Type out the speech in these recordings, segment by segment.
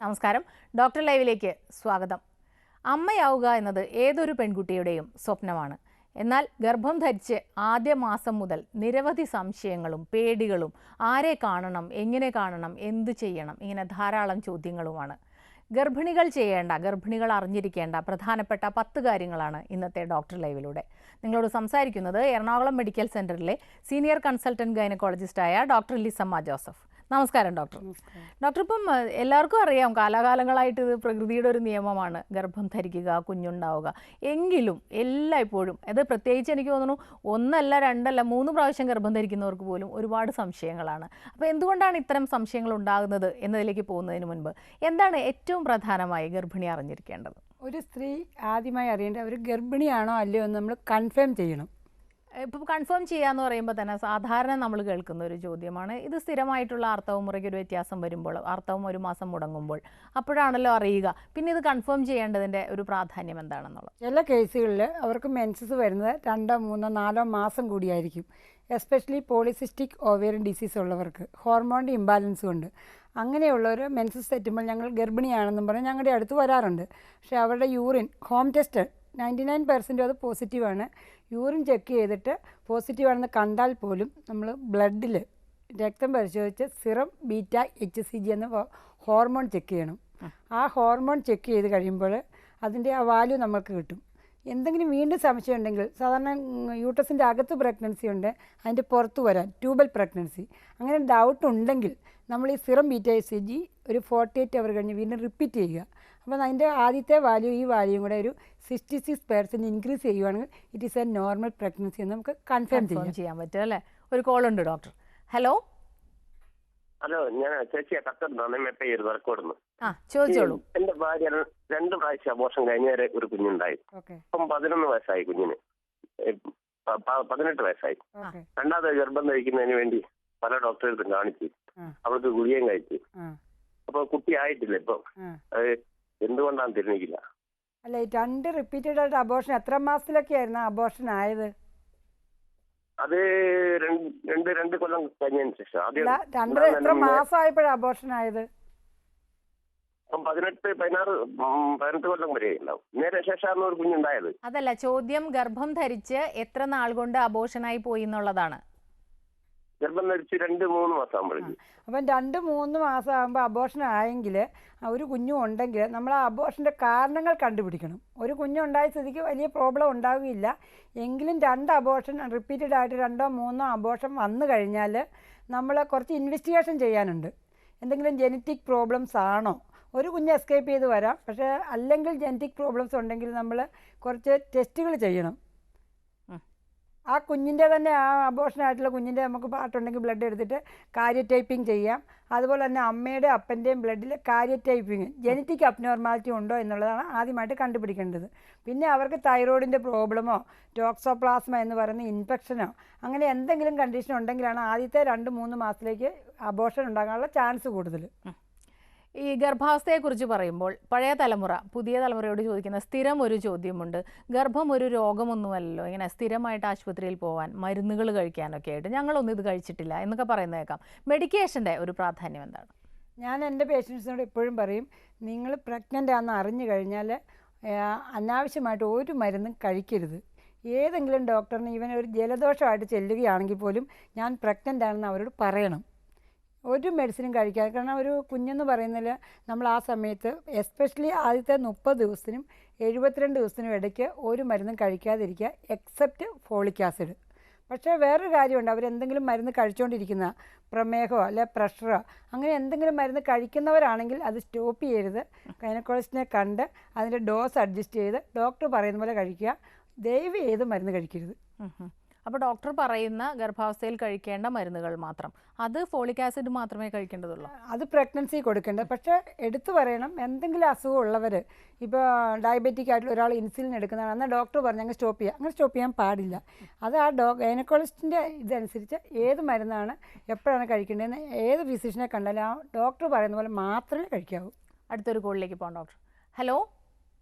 നമസ്കാരം. ഡോക്ടർ ലൈവിലേക്ക് സ്വാഗതം. അമ്മയാവുക എന്നത് ഏതൊരു പെൺകുട്ടിയുടെയും സ്വപ്നമാണ്. എന്നാൽ ഗർഭം ധരിച്ച് ആദ്യ മാസം മുതൽ നിരവധി സംശയങ്ങളും പേടികളും, ആരെ കാണണം, എങ്ങനെ കാണണം, എന്തു ചെയ്യണം, ഇങ്ങനെ ധാരാളം ചോദ്യങ്ങളുമാണ്. ഗർഭിണികൾ അറിഞ്ഞിരിക്കേണ്ട പ്രധാനപ്പെട്ട 10 കാര്യങ്ങളാണ് ഇന്നത്തെ ഡോക്ടർ ലൈവിലൂടെ. നിങ്ങളോട് സംസാരിക്കുന്നത് എറണാകുളം മെഡിക്കൽ സെന്ററിലെ സീനിയർ കൺസൾട്ടന്റ് ഗൈനക്കോളജിസ്റ്റായ ഡോക്ടർ ലിസമ്മ ജോസഫ്. നമസ്കാരം ഡോക്ടർ. ഡോക്ടർ, ഇപ്പം എല്ലാവർക്കും അറിയാം, കാലാകാലങ്ങളായിട്ട് ഇത് പ്രകൃതിയുടെ ഒരു നിയമമാണ്, ഗർഭം ധരിക്കുക, കുഞ്ഞുണ്ടാവുക. എങ്കിലും എല്ലായ്പ്പോഴും അത് പ്രത്യേകിച്ച് എനിക്ക് തോന്നുന്നു 1 അല്ല 2 അല്ല 3 പ്രാവശ്യം ഗർഭം ധരിക്കുന്നവർക്ക് പോലും ഒരുപാട് സംശയങ്ങളാണ്. അപ്പോൾ എന്തുകൊണ്ടാണ് ഇത്തരം സംശയങ്ങൾ ഉണ്ടാകുന്നത് എന്നതിലേക്ക് പോകുന്നതിന് മുൻപ് എന്താണ് ഏറ്റവും പ്രധാനമായി ഗർഭിണി അറിഞ്ഞിരിക്കേണ്ടത്? ഒരു സ്ത്രീ ആദ്യമായി അറിയേണ്ട ഒരു ഗർഭിണിയാണോ അല്ലയോ എന്ന് നമ്മൾ കൺഫേം ചെയ്യണം. ഇപ്പോൾ കൺഫേം ചെയ്യാന്ന് പറയുമ്പോൾ തന്നെ സാധാരണ നമ്മൾ കേൾക്കുന്ന ഒരു ചോദ്യമാണ്, ഇത് സ്ഥിരമായിട്ടുള്ള ആർത്തവ മുറയ്ക്ക് ഒരു വ്യത്യാസം വരുമ്പോൾ, ആർത്തവം 1 മാസം മുടങ്ങുമ്പോൾ അപ്പോഴാണല്ലോ അറിയുക. പിന്നെ ഇത് കൺഫേം ചെയ്യേണ്ടതിൻ്റെ ഒരു പ്രാധാന്യം എന്താണെന്നുള്ളത്? ചില കേസുകളിൽ അവർക്ക് മെൻസസ് വരുന്നത് 2, 3, 4 മാസം കൂടിയായിരിക്കും. എസ്പെഷ്യലി പോളിസിസ്റ്റിക് ഓവേറിയൻ ഡിസീസ് ഉള്ളവർക്ക് ഹോർമോണിൻ്റെ ഇംബാലൻസ് കൊണ്ട് അങ്ങനെയുള്ളവർ മെൻസസ് തെറ്റുമ്പോൾ ഞങ്ങൾ ഗർഭിണിയാണെന്നും പറഞ്ഞ് ഞങ്ങളുടെ അടുത്ത് വരാറുണ്ട്. പക്ഷേ അവരുടെ യൂറിൻ ഹോം ടെസ്റ്റ് 99% അത് പോസിറ്റീവാണ്. യൂറിൻ ചെക്ക് ചെയ്തിട്ട് പോസിറ്റീവാണെന്ന് കണ്ടാൽ പോലും നമ്മൾ ബ്ലഡിൽ രക്തം പരിശോധിച്ച് സിറം ബീറ്റ HCG എന്ന ഹോർമോൺ ചെക്ക് ചെയ്യണം. ആ ഹോർമോൺ ചെക്ക് ചെയ്ത് കഴിയുമ്പോൾ അതിൻ്റെ ആ വാല്യൂ നമുക്ക് കിട്ടും. എന്തെങ്കിലും വീണ്ടും സംശയം ഉണ്ടെങ്കിൽ, സാധാരണ യൂട്രസിൻ്റെ അകത്ത് പ്രഗ്നൻസി ഉണ്ട്, അതിൻ്റെ പുറത്ത് വരാൻ ട്യൂബൽ പ്രഗ്നൻസി, അങ്ങനെ ഡൗട്ട് ഉണ്ടെങ്കിൽ നമ്മൾ ഈ സിറം ബീറ്റ HCG ഒരു 48 അവർ കഴിഞ്ഞ് വീണ്ടും റിപ്പീറ്റ് ചെയ്യുക. അപ്പോൾ അതിൻ്റെ ആദ്യത്തെ വാല്യൂ ഈ വാല്യൂയും കൂടെ ഒരു 66% ഇൻക്രീസ് ചെയ്യുവാണെങ്കിൽ it is A normal pregnancy എന്ന് നമുക്ക് കൺഫേം ചെയ്യാൻ പറ്റും അല്ലേ? ഒരു കോൾ ഉണ്ട് ഡോക്ടർ. ഹലോ. ഹലോ, ഞാൻ ചേച്ചിയെ കത്തടുന്നു വർക്കോടുന്നു. ചോദിച്ചോളൂ. എന്റെ ഭാര്യ 2 പ്രാവശ്യം അബോർഷൻ കഴിഞ്ഞ ഒരു കുഞ്ഞുണ്ടായി. ഇപ്പം 11 വയസ്സായി കുഞ്ഞിന്, 18 വയസ്സായി. രണ്ടാമത് ഗർഭം ധരിക്കുന്നതിന് വേണ്ടി പല ഡോക്ടറെടുത്തും കാണിച്ചു, അവൾക്ക് ഗുളികയും കഴിച്ചു. അപ്പൊ കുട്ടി ആയിട്ടില്ല. ഇപ്പം അത് എന്തുകൊണ്ടാണ് തിരിഞ്ഞില്ല? അല്ല, 2 റിപ്പീറ്റഡ് ആയിട്ട് അബോർഷൻ എത്ര മാസത്തിലൊക്കെ ആയിരുന്നു അബോർഷൻ ആയത്? അത് 2 കൊല്ലം കഴിഞ്ഞതിന് ശേഷം. ആദ്യം എത്ര മാസമായപ്പോഴാണ് അബോർഷൻ ആയത്? 18 കൊല്ലം വരെ ഉണ്ടാവും. നേരെ ശേഷമാണ് ഒരു കുഞ്ഞുണ്ടായത്. അതല്ല ചോദ്യം, ഗർഭം ധരിച്ച് എത്ര നാൾ കൊണ്ട് അബോർഷനായി പോയി എന്നുള്ളതാണ്. ഗർഭം ധരിച്ച് 2-3 മാസം ആകുമ്പോഴേക്കും. അപ്പം 2-3 മാസം ആകുമ്പോൾ അബോർഷൻ ആയെങ്കിൽ, ഒരു കുഞ്ഞും ഉണ്ടെങ്കിൽ നമ്മൾ ആ അബോർഷൻ്റെ കാരണങ്ങൾ കണ്ടുപിടിക്കണം. ഒരു കുഞ്ഞുണ്ടായ സ്ഥിതിക്ക് വലിയ പ്രോബ്ലം ഉണ്ടാവുകയില്ല. എങ്കിലും 2 അബോർഷൻ റിപ്പീറ്റഡ് ആയിട്ട് 2-3 അബോർഷൻ വന്നു കഴിഞ്ഞാൽ നമ്മൾ കുറച്ച് ഇൻവെസ്റ്റിഗേഷൻ ചെയ്യാനുണ്ട്. എന്തെങ്കിലും ജെനറ്റിക് പ്രോബ്ലംസ് ആണോ? ഒരു കുഞ്ഞ് എസ്കേപ്പ് ചെയ്ത് വരാം, പക്ഷേ അല്ലെങ്കിൽ ജെനറ്റിക് പ്രോബ്ലംസ് ഉണ്ടെങ്കിൽ നമ്മൾ കുറച്ച് ടെസ്റ്റുകൾ ചെയ്യണം. ആ കുഞ്ഞിൻ്റെ തന്നെ, ആ അബോർഷനായിട്ടുള്ള കുഞ്ഞിൻ്റെ നമുക്ക് പാർട്ടുണ്ടെങ്കിൽ ബ്ലഡ് എടുത്തിട്ട് കാരിയോടൈപ്പിംഗ് ചെയ്യാം. അതുപോലെ തന്നെ അമ്മയുടെ അപ്പൻ്റെയും ബ്ലഡിൽ കാരിയോടൈപ്പിംഗ് ജെനറ്റിക് അബ്നോർമാലിറ്റി ഉണ്ടോ എന്നുള്ളതാണ് ആദ്യമായിട്ട് കണ്ടുപിടിക്കേണ്ടത്. പിന്നെ അവർക്ക് തൈറോയിഡിൻ്റെ പ്രോബ്ലമോ ടോക്സോപ്ലാസ്മ എന്ന് പറയുന്ന ഇൻഫെക്ഷനോ അങ്ങനെ എന്തെങ്കിലും കണ്ടീഷൻ ഉണ്ടെങ്കിലാണ് ആദ്യത്തെ 2-3 മാസത്തിലേക്ക് അബോർഷൻ ഉണ്ടാകാനുള്ള ചാൻസ് കൂടുതൽ. ഈ ഗർഭാവസ്ഥയെക്കുറിച്ച് പറയുമ്പോൾ പഴയ തലമുറ പുതിയ തലമുറയോട് ചോദിക്കുന്ന സ്ഥിരം ഒരു ചോദ്യമുണ്ട്, ഗർഭം ഒരു രോഗമൊന്നുമല്ലല്ലോ, ഇങ്ങനെ സ്ഥിരമായിട്ട് ആശുപത്രിയിൽ പോകാൻ, മരുന്നുകൾ കഴിക്കാനൊക്കെ ആയിട്ട് ഞങ്ങളൊന്നും ഇത് കഴിച്ചിട്ടില്ല എന്നൊക്കെ പറയുന്നേക്കാം. മെഡിക്കേഷൻ്റെ ഒരു പ്രാധാന്യം എന്താണ്? ഞാൻ എൻ്റെ പേഷ്യൻസിനോട് എപ്പോഴും പറയും, നിങ്ങൾ പ്രഗ്നൻ്റ് ആണെന്ന് അറിഞ്ഞു കഴിഞ്ഞാൽ അനാവശ്യമായിട്ട് ഒരു മരുന്നും കഴിക്കരുത്. ഏതെങ്കിലും ഡോക്ടറിന് ഈവൻ ഒരു ജലദോഷമായിട്ട് ചെല്ലുകയാണെങ്കിൽ പോലും ഞാൻ പ്രഗ്നൻ്റ് ആണെന്ന് അവരോട് പറയണം. ഒരു മെഡിസിനും കഴിക്കാതെ, കാരണം ഒരു കുഞ്ഞെന്ന് പറയുന്നതിൽ നമ്മൾ ആ സമയത്ത് എസ്പെഷ്യലി ആദ്യത്തെ 30 ദിവസത്തിനും 72 ദിവസത്തിനും ഇടയ്ക്ക് ഒരു മരുന്നും കഴിക്കാതിരിക്കുക, എക്സെപ്റ്റ് ഫോളിക് ആസിഡ്. പക്ഷേ വേറൊരു കാര്യമുണ്ട്, അവരെന്തെങ്കിലും മരുന്ന് കഴിച്ചുകൊണ്ടിരിക്കുന്ന പ്രമേഹമോ അല്ലെ പ്രഷറോ അങ്ങനെ എന്തെങ്കിലും മരുന്ന് കഴിക്കുന്നവരാണെങ്കിൽ അത് സ്റ്റോപ്പ് ചെയ്യരുത്. ഗൈനക്കോളജിസ്റ്റിനെ കണ്ട് അതിൻ്റെ ഡോസ് അഡ്ജസ്റ്റ് ചെയ്ത് ഡോക്ടർ പറയുന്ന പോലെ കഴിക്കുക. ദയവ് ചെയ്ത് മരുന്ന് കഴിക്കരുത്. അപ്പോൾ ഡോക്ടർ പറയുന്ന ഗർഭാവസ്ഥയിൽ കഴിക്കേണ്ട മരുന്നുകൾ മാത്രം, അത് ഫോളിക് ആസിഡ് മാത്രമേ കഴിക്കേണ്ടതുള്ളൂ. അത് പ്രഗ്നൻസി കൊടുക്കേണ്ടത്. പക്ഷേ എടുത്തു പറയണം, എന്തെങ്കിലും അസുഖം ഉള്ളവർ, ഇപ്പോൾ ഡയബറ്റിക് ആയിട്ടുള്ള ഒരാൾ ഇൻസുലിൻ എടുക്കുന്നതാണ്, എന്നാൽ ഡോക്ടർ പറഞ്ഞ് അങ്ങ് സ്റ്റോപ്പ് ചെയ്യുക, അങ്ങനെ സ്റ്റോപ്പ് ചെയ്യാൻ പാടില്ല. അത് ആ ഗൈനക്കോളജിസ്റ്റിൻ്റെ ഇതനുസരിച്ച് ഏത് മരുന്നാണ് എപ്പോഴാണ് കഴിക്കേണ്ടതെന്ന് ഏത് ഫിസിഷ്യനെ കണ്ടാലും ആ ഡോക്ടർ പറയുന്ന പോലെ മാത്രമേ കഴിക്കാവൂ. അടുത്തൊരു കോളിലേക്ക് പോകാം ഡോക്ടർ. ഹലോ.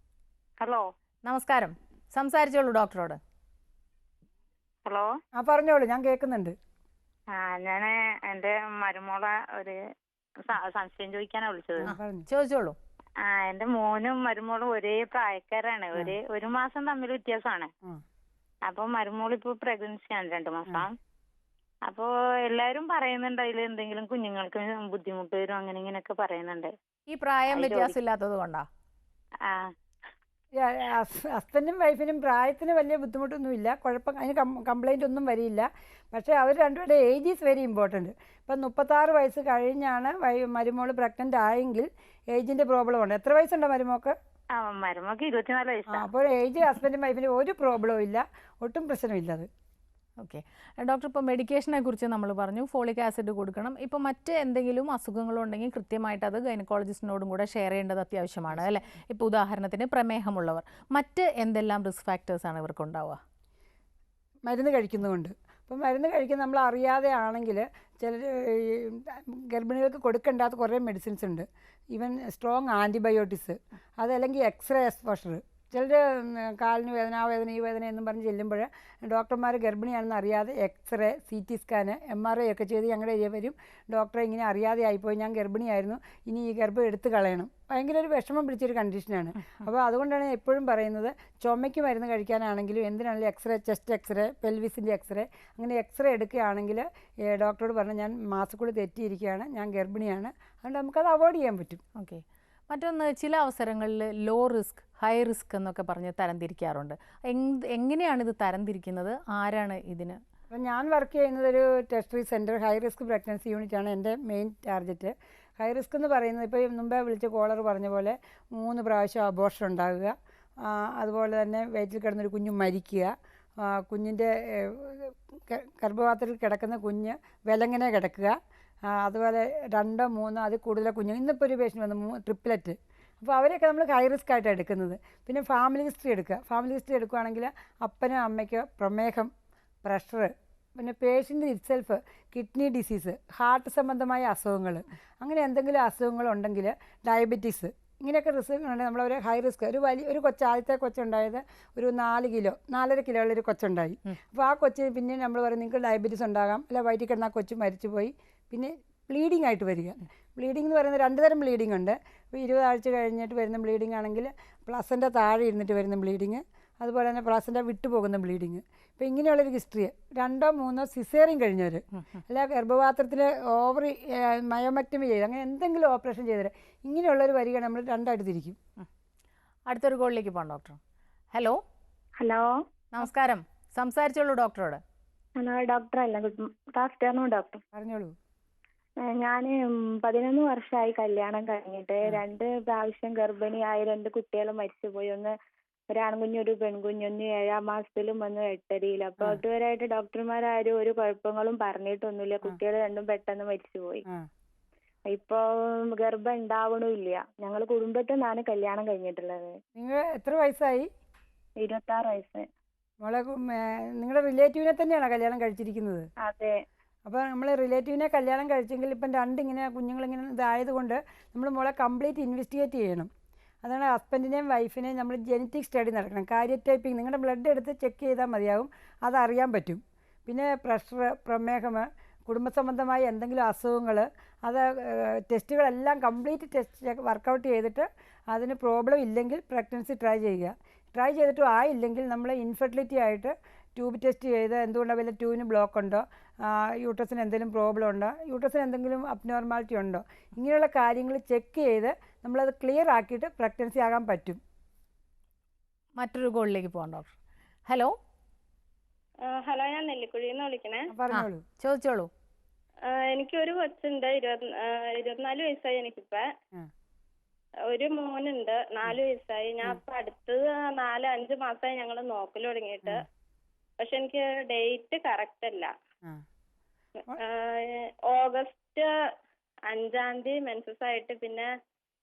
ഹലോ, നമസ്കാരം. സംസാരിച്ചോളൂ ഡോക്ടറോട്. ഹലോ. പറഞ്ഞോളൂ, ഞാൻ കേൾക്കുന്നുണ്ട്. ഞാൻ എൻ്റെ മരുമോളെ ഒരു സംശയം ചോദിക്കാനാ വിളിച്ചത്. ചോദിച്ചോളൂ. എന്റെ മോനും മരുമോളും ഒരേ പ്രായക്കാരാണ്. ഒരു മാസം തമ്മിൽ വ്യത്യാസമാണ്. അപ്പൊ മരുമോളിപ്പോ പ്രഗ്നൻസിയാണ് 2 മാസം. അപ്പോ എല്ലാരും പറയുന്നുണ്ട് അതിൽ എന്തെങ്കിലും കുഞ്ഞുങ്ങൾക്ക് ബുദ്ധിമുട്ട് വരും അങ്ങനെ ഇങ്ങനെയൊക്കെ പറയുന്നുണ്ട്. ഈ പ്രായം വ്യത്യാസം ഇല്ലാത്തത് കൊണ്ടാ? ഹസ്ബൻഡും വൈഫിനും പ്രായത്തിന് വലിയ ബുദ്ധിമുട്ടൊന്നുമില്ല, കുഴപ്പം, അതിന് കംപ്ലൈൻ്റ് ഒന്നും വരില്ല. പക്ഷേ അവർ രണ്ടുപേരുടെ ഏജ് ഈസ് വെരി ഇമ്പോർട്ടൻറ്റ്. ഇപ്പം 36 വയസ്സ് കഴിഞ്ഞാണ് മരുമോള് പ്രഗ്നൻ്റ് ആയെങ്കിൽ ഏജിൻ്റെ പ്രോബ്ലം ഉണ്ട്. എത്ര വയസ്സുണ്ടോ മരുമോക്ക്? മരുമോക്ക് 24 വയസ്സാണ്. അപ്പോൾ ഏജ് ഹസ്ബൻഡും വൈഫിനും ഒരു പ്രോബ്ലവും ഇല്ല, ഒട്ടും പ്രശ്നമില്ല അത്. ഓക്കെ ഡോക്ടർ, ഇപ്പോൾ മെഡിക്കേഷനെ കുറിച്ച് നമ്മൾ പറഞ്ഞു, ഫോളിക് ആസിഡ് കൊടുക്കണം. ഇപ്പോൾ മറ്റ് എന്തെങ്കിലും അസുഖങ്ങളുണ്ടെങ്കിൽ കൃത്യമായിട്ട് അത് ഗൈനക്കോളജിസ്റ്റിനോടും കൂടെ ഷെയർ ചെയ്യേണ്ടത് അത്യാവശ്യമാണ് അല്ലേ? ഇപ്പോൾ ഉദാഹരണത്തിന് പ്രമേഹമുള്ളവർ, മറ്റ് എന്തെല്ലാം റിസ്ക് ഫാക്ടേഴ്സാണ് ഇവർക്കുണ്ടാവുക? മരുന്ന് കഴിക്കുന്നതുകൊണ്ട്. അപ്പം മരുന്ന് കഴിക്കുന്ന നമ്മൾ അറിയാതെ ആണെങ്കിൽ ചിലർ ഗർഭിണികൾക്ക് കൊടുക്കേണ്ടാത്ത കുറേ മെഡിസിൻസ് ഉണ്ട്. ഈവൻ സ്ട്രോങ് ആൻറ്റിബയോട്ടിക്സ്, അതല്ലെങ്കിൽ എക്സ്റേ എക്സ്പോഷർ. ചിലർ കാലിന് വേദന, ആ വേദന, ഈ വേദന എന്നും പറഞ്ഞ് ചെല്ലുമ്പോൾ ഡോക്ടർമാർ ഗർഭിണിയാണെന്ന് അറിയാതെ എക്സ്റേ, CT സ്കാന്, MRI ഒക്കെ ചെയ്ത് ഞങ്ങളുടെ ഏരിയ വരും. ഡോക്ടറെ ഇങ്ങനെ അറിയാതെ ആയിപ്പോയി, ഞാൻ ഗർഭിണിയായിരുന്നു, ഇനി ഈ ഗർഭം എടുത്ത് കളയണം. ഭയങ്കര ഒരു വിഷമം പിടിച്ചൊരു കണ്ടീഷനാണ്. അപ്പോൾ അതുകൊണ്ടാണ് എപ്പോഴും പറയുന്നത്, ചുമയ്ക്ക് മരുന്ന് കഴിക്കാനാണെങ്കിലും എന്തിനാണെങ്കിലും എക്സ്റേ, ചെസ്റ്റ് എക്സ്റേ, പെൽവിസിൻ്റെ എക്സ്റേ, അങ്ങനെ എക്സ്റേ എടുക്കുകയാണെങ്കിൽ ഡോക്ടറോട് പറഞ്ഞാൽ ഞാൻ മാസക്കൂടി തെറ്റിയിരിക്കുകയാണ്, ഞാൻ ഗർഭിണിയാണ്, അതുകൊണ്ട് നമുക്കത് അവോയ്ഡ് ചെയ്യാൻ പറ്റും. ഓക്കെ. മറ്റൊന്ന്, ചില അവസരങ്ങളിൽ ലോ റിസ്ക്, ഹൈ റിസ്ക് എന്നൊക്കെ പറഞ്ഞ് തരംതിരിക്കാറുണ്ട്. എങ്ങനെയാണ് ഇത് തരംതിരിക്കുന്നത്? ആരാണ് ഇതിന്? അപ്പം ഞാൻ വർക്ക് ചെയ്യുന്നത് ഒരു ടെസ്റ്ററി സെൻറ്റർ ഹൈ റിസ്ക് പ്രഗ്നൻസി യൂണിറ്റാണ് എൻ്റെ മെയിൻ ടാർഗറ്റ്. ഹൈ റിസ്ക് എന്ന് പറയുന്നത് ഇപ്പോൾ മുമ്പേ വിളിച്ച കോളർ പറഞ്ഞ പോലെ 3 പ്രാവശ്യം അബോർഷൻ ഉണ്ടാകുക, അതുപോലെ തന്നെ വയറ്റിൽ കിടന്നൊരു കുഞ്ഞ് മരിക്കുക, കുഞ്ഞിൻ്റെ ഗർഭപാത്രത്തിൽ കിടക്കുന്ന കുഞ്ഞ് വിലങ്ങനെ കിടക്കുക, അതുപോലെ 2, 3 അതിൽ കൂടുതൽ കുഞ്ഞ്. ഇന്നിപ്പോൾ ഒരു പേഷ്യൻ്റ് വന്നു ട്രിപ്ലറ്റ്. അപ്പോൾ അവരെയൊക്കെ നമ്മൾ ഹൈ റിസ്ക് ആയിട്ടാണ് എടുക്കുന്നത്. പിന്നെ ഫാമിലി ഹിസ്റ്ററി എടുക്കുക. ഫാമിലി ഹിസ്റ്ററി എടുക്കുകയാണെങ്കിൽ അപ്പനോ അമ്മയ്ക്കോ പ്രമേഹം, പ്രഷർ, പിന്നെ patient itself kidney disease, heart സംബന്ധമായ അസുഖങ്ങൾ, അങ്ങനെ എന്തെങ്കിലും അസുഖങ്ങളുണ്ടെങ്കിൽ ഡയബറ്റീസ്, ഇങ്ങനെയൊക്കെ റിസ്ക് ഉണ്ടെങ്കിൽ നമ്മളൊരു ഹൈ റിസ്ക്. ഒരു ആദ്യത്തെ കൊച്ചുണ്ടായത് ഒരു 4 കിലോ 4.5 കിലോ ഉള്ളൊരു കൊച്ചുണ്ടായി. അപ്പോൾ ആ കൊച്ചിന് പിന്നെ നമ്മൾ പറയും നിങ്ങൾക്ക് ഡയബറ്റീസ് ഉണ്ടാകാം, അല്ല വയറ്റിൽ കിടന്ന ആ കൊച്ചു മരിച്ചു പോയി. പിന്നെ ബ്ലീഡിങ് ആയിട്ട് വരിക. ബ്ലീഡിംഗ് എന്ന് പറയുന്നത് 2 തരം ബ്ലീഡിംഗ് ഉണ്ട്. ഇപ്പോൾ 20 ആഴ്ച കഴിഞ്ഞിട്ട് വരുന്ന ബ്ലീഡിംഗ് ആണെങ്കിൽ പ്ലസൻ്റെ താഴെ ഇരുന്നിട്ട് വരുന്ന ബ്ലീഡിങ്, അതുപോലെ തന്നെ പ്ലസൻ്റെ വിട്ടു പോകുന്ന ബ്ലീഡിങ്. ഇപ്പോൾ ഇങ്ങനെയുള്ളൊരു ഹിസ്റ്ററി 2, 3 സിസേറിയൻ കഴിഞ്ഞവർ, അല്ല ഗർഭപാത്രത്തിൽ ഓവറി മയോമക്ടമി ചെയ്ത് അങ്ങനെ എന്തെങ്കിലും ഓപ്പറേഷൻ ചെയ്തവർ, ഇങ്ങനെയുള്ളൊരു വരികയാണ് നമ്മൾ 2 ആയിട്ട് തിരിക്കും. അടുത്തൊരു കോളിലേക്ക് പോകാം ഡോക്ടർ. ഹലോ. ഹലോ, നമസ്കാരം. സംസാരിച്ചോളൂ ഡോക്ടറോട്. ഹലോ ഡോക്ടർ അല്ല, ഗുഡ് ആഫ്റ്റർനൂൺ ഡോക്ടർ. പറഞ്ഞോളൂ. ഞാൻ 11 വർഷമായി കല്യാണം കഴിഞ്ഞിട്ട്. 2 പ്രാവശ്യം ഗർഭിണിയായ 2 കുട്ടികൾ മരിച്ചുപോയി. ഒന്ന് ഒരാൺകുഞ്ഞും ഒരു പെൺകുഞ്ഞും, ഒന്ന് 7 മാസത്തിലും ഒന്ന് 8.5. അപ്പൊ ഇതുവരെയായിട്ട് ഡോക്ടർമാരും ഒരു കുഴപ്പങ്ങളും പറഞ്ഞിട്ടൊന്നുമില്ല. കുട്ടികൾ 2 പെട്ടെന്ന് മരിച്ചുപോയി. ഇപ്പൊ ഗർഭം ഉണ്ടാവണില്ല. ഞങ്ങൾ കുടുംബത്തിൽ നിന്നാണ് കല്യാണം കഴിഞ്ഞിട്ടുള്ളത്. നിങ്ങൾ എത്ര വയസ്സായി? 26 വയസ്സ്. മോളെ നിങ്ങളുടെ റിലേറ്റീവിനെ തന്നെയാണോ കല്യാണം കഴിച്ചിരിക്കുന്നത്? അതെ. അപ്പോൾ നമ്മൾ റിലേറ്റീവിനെ കല്യാണം കഴിച്ചെങ്കിൽ ഇപ്പം 2 ഇങ്ങനെ കുഞ്ഞുങ്ങളിങ്ങനെ ഇതായതുകൊണ്ട് നമ്മൾ മോളെ കംപ്ലീറ്റ് ഇൻവെസ്റ്റിഗേറ്റ് ചെയ്യണം. അതാണ് ഹസ്ബൻഡിനെയും വൈഫിനെയും നമ്മൾ ജെനറ്റിക് സ്റ്റഡി നടക്കണം. കാരിയോടൈപ്പിംഗ്, നിങ്ങളുടെ ബ്ലഡ് എടുത്ത് ചെക്ക് ചെയ്താൽ മതിയാവും, അതറിയാൻ പറ്റും. പിന്നെ പ്രഷർ, പ്രമേഹം, കുടുംബസംബന്ധമായ എന്തെങ്കിലും അസുഖങ്ങൾ, അത് ടെസ്റ്റുകളെല്ലാം കംപ്ലീറ്റ് ടെസ്റ്റ് വർക്കൗട്ട് ചെയ്തിട്ട് അതിന് പ്രോബ്ലം ഇല്ലെങ്കിൽ പ്രഗ്നൻസി ട്രൈ ചെയ്യുക. ട്രൈ ചെയ്തിട്ടും ആയില്ലെങ്കിൽ നമ്മൾ ഇൻഫെർട്ടിലിറ്റി ആയിട്ട് ട്യൂബ് ടെസ്റ്റ് ചെയ്ത് എന്തുകൊണ്ടാണ് വല്ല ട്യൂബിന് ബ്ലോക്ക് ഉണ്ടോ, യൂട്രസിന് എന്തെങ്കിലും പ്രോബ്ലം ഉണ്ടോ, യൂട്രസിന് എന്തെങ്കിലും അബ്നോർമാലിറ്റി ഉണ്ടോ, ഇങ്ങനെയുള്ള കാര്യങ്ങൾ ചെക്ക് ചെയ്ത് നമ്മളത് ക്ലിയർ ആക്കിയിട്ട് പ്രഗ്നൻസി ആകാൻ പറ്റും. മറ്റൊരു കോളിലേക്ക് പോകാം ഡോക്ടർ. ഹലോ. ഹലോ, ഞാൻ നെല്ലിക്കുഴിയിൽ നിന്ന് വിളിക്കണേ. പറഞ്ഞോളൂ. ചോദിച്ചോളൂ. എനിക്കൊരു കൊച്ചുണ്ട്, 24 വയസ്സായി എനിക്കിപ്പോ. ഒരു മോനുണ്ട്, 4 വയസ്സായി. ഞാൻ ഇപ്പൊ അടുത്തത് 4-5 മാസമായി ഞങ്ങൾ നോക്കൽ തുടങ്ങിയിട്ട്. പക്ഷെ എനിക്ക് ഡേറ്റ് കറക്റ്റ് അല്ല. ഓഗസ്റ്റ് 5-ാം തീയതി മെൻസസ് ആയിട്ട് പിന്നെ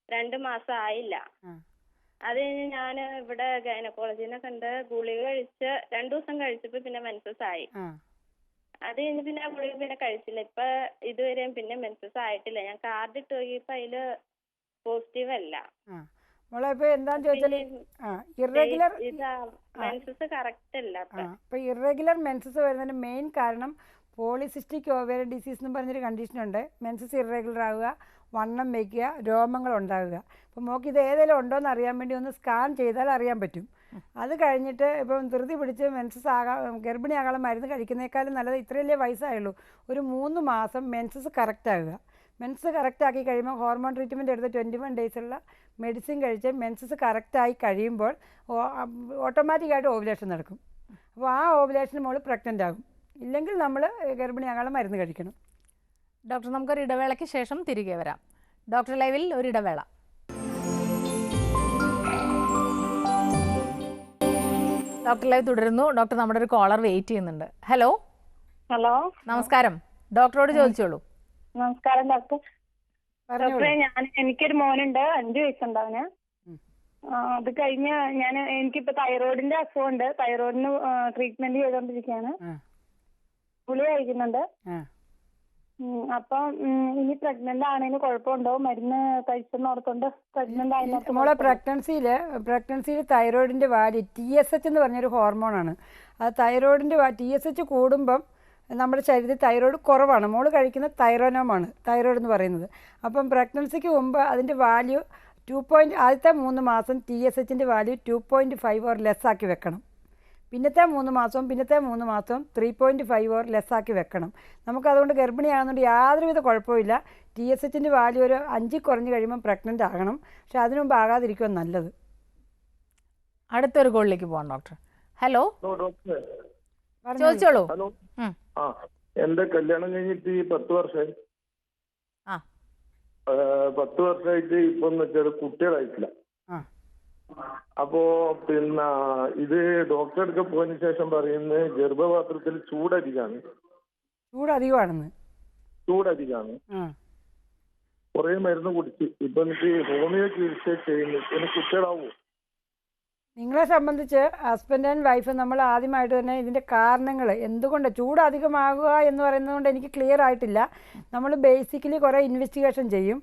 2 മാസം ആയില്ല. അത് കഴിഞ്ഞ് ഞാൻ ഇവിടെ ഗൈനക്കോളജിനെ കണ്ട് ഗുളിക കഴിച്ച് 2 ദിവസം കഴിച്ചപ്പോ പിന്നെ മെൻസസ് ആയി. അത് കഴിഞ്ഞ് പിന്നെ ആ ഗുളിക പിന്നെ കഴിച്ചില്ല. ഇപ്പൊ ഇതുവരെയും പിന്നെ മെൻസസ് ആയിട്ടില്ല. ഞാൻ കാർഡ് ഇട്ട് നോക്കിയപ്പോ അതില് പോസിറ്റീവ് അല്ല. ഇറഗുലർ മെൻസസ് കറക്റ്റ് അല്ല. ഇപ്പൊ ഇറഗുലർ മെൻസസ് വരുന്നതിന് മെയിൻ കാരണം പോളിസിസ്റ്റിക് ഓവേറിയൻ ഡിസീസ് എന്ന് പറഞ്ഞൊരു കണ്ടീഷനുണ്ട്. മെൻസസ് ഇറഗുലർ ആവുക, വണ്ണം വയ്ക്കുക, രോമങ്ങൾ ഉണ്ടാകുക. അപ്പോൾ മോൾക്ക് ഇത് ഏതെങ്കിലും ഉണ്ടോ എന്ന് അറിയാൻ വേണ്ടി ഒന്ന് സ്കാൻ ചെയ്താൽ അറിയാൻ പറ്റും. അത് കഴിഞ്ഞിട്ട് ഇപ്പം ധൃതി പിടിച്ച് ഗർഭിണിയാകാനുള്ള മരുന്ന് കഴിക്കുന്നേക്കാളും നല്ലത്, ഇത്രയല്ലേ വയസ്സായുള്ളൂ, ഒരു 3 മാസം മെൻസസ് കറക്റ്റാകുക. മെൻസസ് കറക്റ്റാക്കി കഴിയുമ്പോൾ ഹോർമോൺ ട്രീറ്റ്മെൻറ്റ് എടുത്ത് 21 ഡേയ്സുള്ള മെഡിസിൻ കഴിച്ച് മെൻസസ് കറക്റ്റായി കഴിയുമ്പോൾ ഓട്ടോമാറ്റിക്കായിട്ട് ഓവുലേഷൻ നടക്കും. അപ്പോൾ ആ ഓവുലേഷന് മോൾ പ്രഗ്നൻ്റ് ആകും. ഇല്ലെങ്കിൽ നമ്മൾ ഗർഭിണിയാകാനുള്ള മരുന്ന് കഴിക്കണം. ഡോക്ടർ, നമുക്കൊരു ഇടവേളയ്ക്ക് ശേഷം തിരികെ വരാം. ഡോക്ടർ ലൈവിൽ ഒരു ഇടവേള. ഡോക്ടർ ലൈവ് തുടരുന്നു. ഡോക്ടർ, നമ്മുടെ ഒരു കോളർ വെയിറ്റ് ചെയ്യുന്നുണ്ട്. ഹലോ. ഹലോ, നമസ്കാരം. ഡോക്ടറോട് ചോദിച്ചോളൂ. നമസ്കാരം ഡോക്ടർ. ഡോക്ടറെ, എനിക്കൊരു മോനുണ്ട്, 5 വയസ്സുണ്ട് അവന്. അത് കഴിഞ്ഞ് എനിക്കിപ്പോ തൈറോയിഡിന്റെ അസുഖമുണ്ട്. തൈറോയിഡിന് ട്രീറ്റ്മെന്റ് ചെയ്തോണ്ടിരിക്കുകയാണ്. ഗുളിക കഴിക്കുന്നുണ്ട്. അപ്പം ഇനി പ്രഗ്നന്റ് ആണെന്ന് കുഴപ്പമുണ്ടോ? മരുന്ന് കഴിച്ചെന്ന് ഓർത്തുകൊണ്ട് പ്രഗ്നന്റ് ആയി. നമ്മളെ പ്രഗ്നൻസിയിൽ തൈറോയിഡിന്റെ വാല്യൂ TSH എന്ന് പറഞ്ഞൊരു ഹോർമോണാണ്. ആ തൈറോയിഡിന്റെ TSH കൂടുമ്പം നമ്മുടെ ശരീരത്തിൽ തൈറോയിഡ് കുറവാണ്. മോള് കഴിക്കുന്ന തൈറോനോമാണ് തൈറോയിഡ് എന്ന് പറയുന്നത്. അപ്പം പ്രഗ്നൻസിക്ക് മുമ്പ് അതിൻ്റെ വാല്യൂ ആദ്യത്തെ 3 മാസം TSHൻ്റെ വാല്യൂ 2.5 ഓർ ലെസ് ആക്കി വെക്കണം. പിന്നത്തെ 3 മാസവും 3.5 ഓർ ലെസ് ആക്കി വെക്കണം. നമുക്കതുകൊണ്ട് ഗർഭിണിയാകുന്നതുകൊണ്ട് യാതൊരുവിധ കുഴപ്പമില്ല. TSHൻ്റെ വാല്യൂ ഒരു 5 കുറഞ്ഞ് കഴിയുമ്പോൾ പ്രഗ്നൻ്റ് ആകണം. പക്ഷെ അതിനു മുമ്പ് ആകാതിരിക്കുക നല്ലത്. അടുത്തൊരു കോളിലേക്ക് പോകാം ഡോക്ടർ. ഹലോ, ഡോക്ടർ ചോദിച്ചോളൂ. ഹലോ. എന്റെ കല്യാണം കഴിഞ്ഞിട്ട് 10 വർഷമായി. 10 വർഷമായിട്ട് ഇപ്പൊ കുട്ടികളായിട്ടില്ല. അപ്പോ പിന്നെ ഇത് ഡോക്ടറെ അടുക്ക പോയതിനു ശേഷം പറയുന്നത് ഗർഭപാത്രത്തിൽ ചൂടധികമാണ്. കുറെ മരുന്ന് കുടിച്ച് ഇപ്പൊ എനിക്ക് ഹോമിയോ ചികിത്സ ചെയ്യുന്നു. എനിക്ക് കുട്ടികളാവോ? നിങ്ങളെ സംബന്ധിച്ച് ഹസ്ബൻഡ് ആൻഡ് വൈഫ് നമ്മൾ ആദ്യമായിട്ട് തന്നെ ഇതിൻ്റെ കാരണങ്ങൾ എന്തുകൊണ്ട് ചൂട് അധികമാകുക എന്ന് പറയുന്നത് കൊണ്ട് എനിക്ക് ക്ലിയർ ആയിട്ടില്ല. നമ്മൾ ബേസിക്കലി കുറേ ഇൻവെസ്റ്റിഗേഷൻ ചെയ്യും.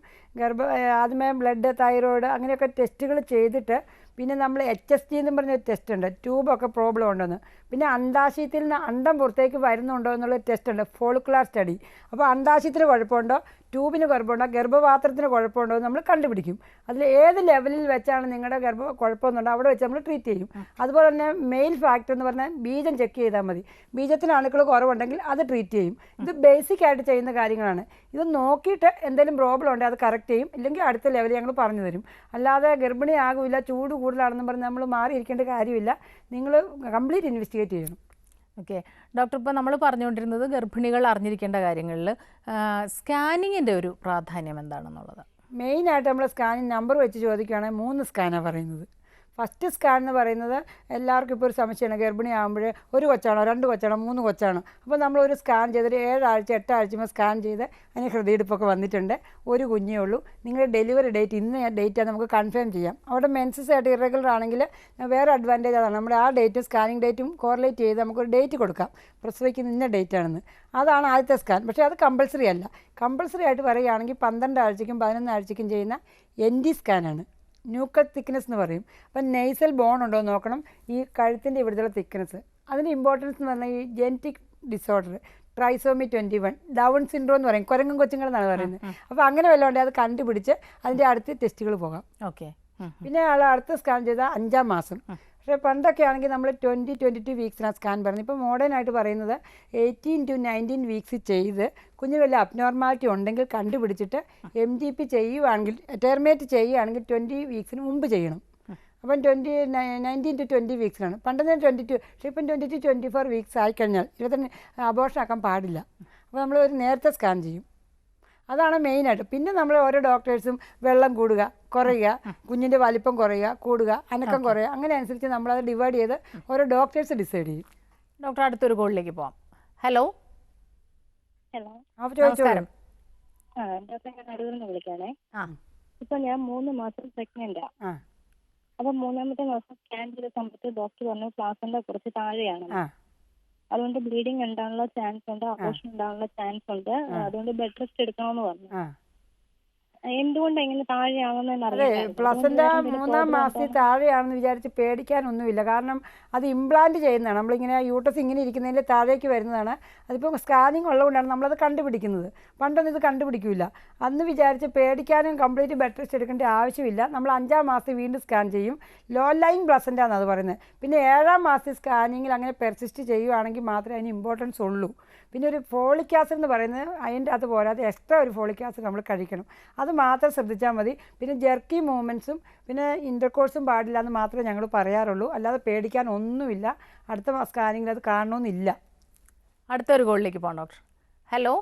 ആദ്യമേ ബ്ലഡ്, തൈറോയിഡ് അങ്ങനെയൊക്കെ ടെസ്റ്റുകൾ ചെയ്തിട്ട് പിന്നെ നമ്മൾ HSG എന്നും പറഞ്ഞൊരു ടെസ്റ്റ് ഉണ്ട്, ട്യൂബൊക്കെ പ്രോബ്ലം ഉണ്ടെന്ന്. പിന്നെ അണ്ടാശയത്തിൽ നിന്ന് അണ്ടം പുറത്തേക്ക് വരുന്നുണ്ടോ എന്നുള്ളൊരു ടെസ്റ്റ് ഉണ്ട്, ഫോളിക്കുലാർ സ്റ്റഡി. അപ്പോൾ അണ്ടാശയത്തിന് കുഴപ്പമുണ്ടോ, ട്യൂബിന് കുഴപ്പമുണ്ടോ, ഗർഭപാത്രത്തിന് കുഴപ്പമുണ്ടോ എന്ന് നമ്മൾ കണ്ടുപിടിക്കും. അതിൽ ഏത് ലെവലിൽ വെച്ചാണ് നിങ്ങളുടെ കുഴപ്പമൊന്നുണ്ടോ അവിടെ വെച്ച് നമ്മൾ ട്രീറ്റ് ചെയ്യും. അതുപോലെ തന്നെ മെയിൽ ഫാക്ടർ എന്ന് പറഞ്ഞാൽ ബീജം ചെക്ക് ചെയ്താൽ മതി. ബീജത്തിന് അണുക്കൾ കുറവുണ്ടെങ്കിൽ അത് ട്രീറ്റ് ചെയ്യും. ഇത് ബേസിക് ആയിട്ട് ചെയ്യുന്ന കാര്യങ്ങളാണ്. ഇത് നോക്കിയിട്ട് എന്തെങ്കിലും പ്രോബ്ലം ഉണ്ടെങ്കിൽ അത് കറക്റ്റ് ചെയ്യും. ഇല്ലെങ്കിൽ അടുത്ത ലെവൽ ഞങ്ങൾ പറഞ്ഞു തരും. അല്ലാതെ ഗർഭിണിയാകില്ല, ചൂട് കൂടുതലാണെന്ന് പറഞ്ഞ് നമ്മൾ മാറിയിരിക്കേണ്ട കാര്യമില്ല. നിങ്ങൾ കംപ്ലീറ്റ് ഇൻവെസ്റ്റിഗേറ്റ് ചെയ്യണം. ഓക്കെ ഡോക്ടർ, ഇപ്പോൾ നമ്മൾ പറഞ്ഞുകൊണ്ടിരുന്നത് ഗർഭിണികൾ അറിഞ്ഞിരിക്കേണ്ട കാര്യങ്ങളിൽ സ്കാനിങ്ങിൻ്റെ ഒരു പ്രാധാന്യം എന്താണെന്നുള്ളത്. മെയിനായിട്ട് നമ്മൾ സ്കാനിങ് നമ്പർ വെച്ച് ചോദിക്കുകയാണെങ്കിൽ 3 സ്കാനാണ് പറയുന്നത്. ഫസ്റ്റ് സ്കാൻ എന്ന് പറയുന്നത് എല്ലാവർക്കും ഇപ്പോൾ ഒരു സംശയമാണ്, ഗർഭിണിയാകുമ്പോൾ 1 കൊച്ചാണോ 2 കൊച്ചാണോ 3 കൊച്ചാണോ. അപ്പോൾ നമ്മളൊരു സ്കാൻ ചെയ്തിട്ട് 7 ആഴ്ച 8 ആഴ്ച സ്കാൻ ചെയ്ത് അതിന് ഹൃദയടിപ്പൊക്കെ വന്നിട്ടുണ്ട്, 1 കുഞ്ഞേ ഉള്ളൂ, നിങ്ങളുടെ ഡെലിവറി ഡേറ്റ് ഇന്ന ഡേറ്റാണ് നമുക്ക് കൺഫേം ചെയ്യാം. അവിടെ മെൻസസ് ആയിട്ട് ഇറഗുലർ ആണെങ്കിൽ വേറെ അഡ്വാൻറ്റേജ് അതാണ്, നമ്മുടെ ആ ഡേറ്റും സ്കാനിങ് ഡേറ്റും കോറിലേറ്റ് ചെയ്ത് നമുക്കൊരു ഡേറ്റ് കൊടുക്കാം, പ്രസവിക്കുന്ന ഇന്ന ഡേറ്റ് ആണെന്ന്. അതാണ് ആദ്യത്തെ സ്കാൻ. പക്ഷേ അത് കമ്പൾസറി അല്ല. കമ്പൾസറി ആയിട്ട് പറയുകയാണെങ്കിൽ 12 ആഴ്ചയ്ക്കും 11 ആഴ്ചയ്ക്കും ചെയ്യുന്ന ND സ്കാനാണ്. ന്യൂക്ലിയർ തിക്നെസ് എന്ന് പറയും. അപ്പം നെയ്സൽ ബോൺ ഉണ്ടോ എന്ന് നോക്കണം, ഈ കഴുത്തിൻ്റെ ഇവിടുത്തെ തിക്നെസ്. അതിൻ്റെ ഇമ്പോർട്ടൻസ് എന്ന് പറഞ്ഞാൽ ഈ genetic disorder trisomy 21 down syndrome എന്ന് പറയും, കുരങ്ങൻ കൊച്ചുങ്ങൾ എന്നാണ് പറയുന്നത്. അപ്പോൾ അങ്ങനെ വല്ലതും ഉണ്ടെങ്കിൽ അത് കണ്ടുപിടിച്ച് അതിൻ്റെ അടുത്ത് ടെസ്റ്റുകൾ പോകാം. ഓക്കെ. പിന്നെ അടുത്ത സ്കാൻ ചെയ്താൽ 5-ാം മാസം. പക്ഷേ പണ്ടൊക്കെ ആണെങ്കിൽ നമ്മൾ 20-22 വീക്സിനാണ് സ്കാൻ പറയുന്നത്. ഇപ്പോൾ മോഡേൺ ആയിട്ട് പറയുന്നത് 18 to 19 വീക്സ് ചെയ്ത് കുഞ്ഞിന് വല്ല അബ്നോർമാലിറ്റി ഉണ്ടെങ്കിൽ കണ്ടുപിടിച്ചിട്ട് MGP ചെയ്യുകയാണെങ്കിൽ, ടെർമിനേറ്റ് ചെയ്യുകയാണെങ്കിൽ 20 വീക്സിന് മുമ്പ് ചെയ്യണം. അപ്പം 19 to 20 വീക്സിനാണ്. പണ്ടെന്ന് 22, പക്ഷേ ഇപ്പം 20 to 24 വീക്സ് ആയിക്കഴിഞ്ഞാൽ 22 അബോർഷൻ ആക്കാൻ പാടില്ല. അപ്പോൾ നമ്മൾ ഒരു നേരത്തെ സ്കാൻ ചെയ്യും. അതാണ് മെയിനായിട്ട്. പിന്നെ നമ്മൾ ഓരോ ഡോക്ടേഴ്സും വെള്ളം കൂടുക കുറയുക, കുഞ്ഞിൻ്റെ വലിപ്പം കുറയുക കൂടുക, അനക്കം കുറയുക, അങ്ങനെ അനുസരിച്ച് നമ്മളത് ഡിവൈഡ് ചെയ്ത് ഓരോ ഡോക്ടേഴ്സ് ഡിസൈഡ് ചെയ്യും. ഡോക്ടർ, അടുത്തൊരു കോളിലേക്ക് പോവാം. ഹലോ. നമസ്കാരം. ഡോക്ടർ, ഞാൻ അടൂരിൽ നിന്ന് വിളിക്കാനേ. ഇപ്പൊ ഞാൻ 3 മാസം പ്രഗ്നന്റാ. അപ്പൊ 3ാമത്തെ മാസം സ്കാൻ ചെയ്ത സമയത്ത് ഡോക്ടർ പറഞ്ഞു പ്ലാസന്റ കുറച്ച് താഴെയാണ്, അതുകൊണ്ട് ബ്ലീഡിങ് ഉണ്ടാകാനുള്ള ചാൻസ് ഉണ്ട്, അബോർഷൻ ഉണ്ടാകാനുള്ള ചാൻസ് ഉണ്ട്, അതുകൊണ്ട് ബെഡ് റെസ്റ്റ് എടുക്കണമെന്ന് പറഞ്ഞു. എന്തുകൊണ്ടാണ് ഇങ്ങനെ താഴെയാകുന്നതെന്ന് അതെ, അറിയാം. പ്ലസൻ്റ 3-ാം മാസത്തിൽ താഴെയാണെന്ന് വിചാരിച്ച് പേടിക്കാനൊന്നുമില്ല. കാരണം അത് ഇംപ്ലാന്റ് ചെയ്യുന്നതാണ്. നമ്മളിങ്ങനെ യൂട്ടസ് ഇങ്ങനെ ഇരിക്കുന്നതിൽ താഴേക്ക് വരുന്നതാണ്. അതിപ്പോൾ സ്കാനിങ് ഉള്ളതുകൊണ്ടാണ് നമ്മളത് കണ്ടുപിടിക്കുന്നത്. പണ്ടൊന്നും ഇത് കണ്ടുപിടിക്കില്ല. അന്ന് വിചാരിച്ച് പേടിക്കാനും കംപ്ലീറ്റ് ബെഡ് റെസ്റ്റ് എടുക്കേണ്ട ആവശ്യമില്ല. നമ്മൾ 5-ാം മാസത്തിൽ വീണ്ടും സ്കാൻ ചെയ്യും. ലോ ലൈൻ പ്ലസൻ്റ എന്നാണ് അത് പറയുന്നത്. പിന്നെ 7-ാം മാസത്തിൽ സ്കാനിങ്ങിൽ അങ്ങനെ പെർസിസ്റ്റ് ചെയ്യുകയാണെങ്കിൽ മാത്രമേ അതിന് ഇമ്പോർട്ടൻസ് ഉള്ളൂ. പിന്നെ ഒരു ഫോളിക് ആസിഡ് എന്ന് പറയുന്നത് അതിൻ്റെ അത് പോരാതെ എക്സ്ട്രാ ഒരു ഫോളിക് ആസിഡ് നമ്മൾ കഴിക്കണം. അത് മാത്രം ശ്രദ്ധിച്ചാൽ മതി. പിന്നെ ജെർക്കി മൂവ്മെൻറ്റ്സും പിന്നെ ഇൻ്റർകോഴ്സും പാടില്ല എന്ന് മാത്രമേ ഞങ്ങൾ പറയാറുള്ളൂ. അല്ലാതെ പേടിക്കാൻ ഒന്നുമില്ല. അടുത്ത സ്കാനിങ്ങിൽ അത് കാണണമെന്നില്ല. അടുത്തൊരു കോളിലേക്ക് പോകാം ഡോക്ടർ. ഹലോ